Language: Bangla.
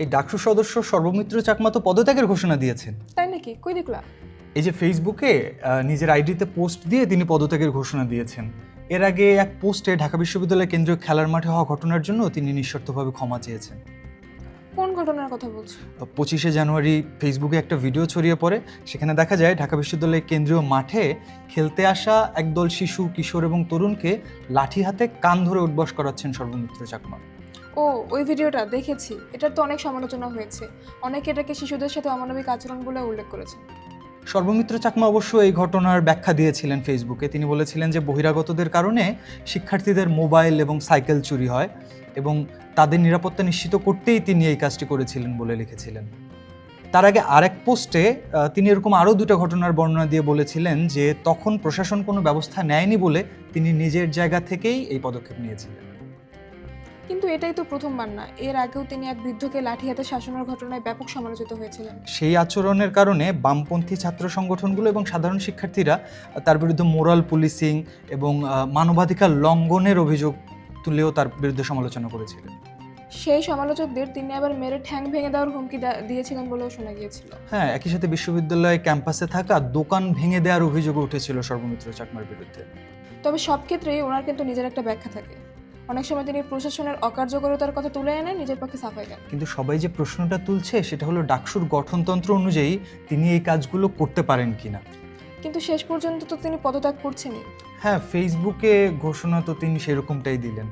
এই ডাকসু সদস্য সর্বমিত্র চাকমা তো পদত্যাগের ঘোষণা দিয়েছেন। তাই নাকি? কই দেখলা? এই যে ফেসবুকে নিজের আইডিতে পোস্ট দিয়ে তিনি পদত্যাগের ঘোষণা দিয়েছেন। এর আগে এক পোস্টে ঢাকা বিশ্ববিদ্যালয় কেন্দ্রীয় খেলার মাঠে হওয়া ঘটনার জন্য তিনি নিঃশর্তভাবে ক্ষমা চেয়েছেন। কোন ঘটনার কথা বলছো? 25শে জানুয়ারি ফেসবুকে একটা ভিডিও ছড়িয়ে পড়ে। সেখানে দেখা যায় ঢাকা বিশ্ববিদ্যালয়ের কেন্দ্রীয় মাঠে খেলতে আসা একদল শিশু, কিশোর এবং তরুণকে লাঠি হাতে কান ধরে উঠবস করাচ্ছেন সর্বমিত্র চাকমা। ও, ওই ভিডিওটা দেখেছি। এটার তো অনেক সমালোচনা হয়েছে। অনেকে এটাকে শিশুদের সাথে অমানবিক আচরণ বলে উল্লেখ করেছে। সর্বমিত্র চাকমা অবশ্য এই ঘটনার ব্যাখ্যা দিয়েছিলেন ফেসবুকে। তিনি বলেছিলেন যে বহিরাগতদের কারণে শিক্ষার্থীদের মোবাইল এবং সাইকেল চুরি হয় এবং তাদের নিরাপত্তা নিশ্চিত করতেই তিনি এই কাজটি করেছিলেন বলে লিখেছিলেন। তার আগে আরেক পোস্টে তিনি এরকম আরও দুটো ঘটনার বর্ণনা দিয়ে বলেছিলেন যে তখন প্রশাসন কোনো ব্যবস্থা নেয়নি বলে তিনি নিজের জায়গা থেকেই এই পদক্ষেপ নিয়েছিলেন। কিন্তু এটাই তো প্রথমবার না। এর আগেও তিনি এক বৃদ্ধকে লাঠি হাতে শাসনের ঘটনায় ব্যাপক সমালোচিত হয়েছিলেন। সেই আচরণের কারণে বামপন্থী ছাত্র সংগঠনগুলো এবং সাধারণ শিক্ষার্থীরা তার বিরুদ্ধে মোরাল পুলিশিং এবং মানবাধিকার লঙ্ঘনের অভিযোগ তুলেও তার বিরুদ্ধে সমালোচনা করেছিলেন। সেই সমালোচকদের তিনি আবার মেরে ঠ্যাং ভেঙে দেওয়ার হুমকি দিয়েছিলেন বলেও শোনা গিয়েছিল। হ্যাঁ, একই সাথে বিশ্ববিদ্যালয় ক্যাম্পাসে থাকা দোকান ভেঙে দেওয়ার অভিযোগ উঠেছিল সর্বমিত্র চাকমার বিরুদ্ধে। তবে সব ক্ষেত্রেই ওনার কিন্তু নিজের একটা ব্যাখ্যা থাকে। অনেক সময় তিনি প্রশাসনের অকার্যকরতার কথা তুলে এনে নিজের পক্ষে সাফাই দেন। কিন্তু সবাই যে প্রশ্নটা তুলছে সেটা হলো ডাকসুর গঠনতন্ত্র অনুযায়ী তিনি এই কাজগুলো করতে পারেন কিনা। কিন্তু শেষ পর্যন্ত তো তিনি পদত্যাগ করছেনই। হ্যাঁ, ফেসবুকে ঘোষণা তো তিনি সেরকমটাই দিলেন।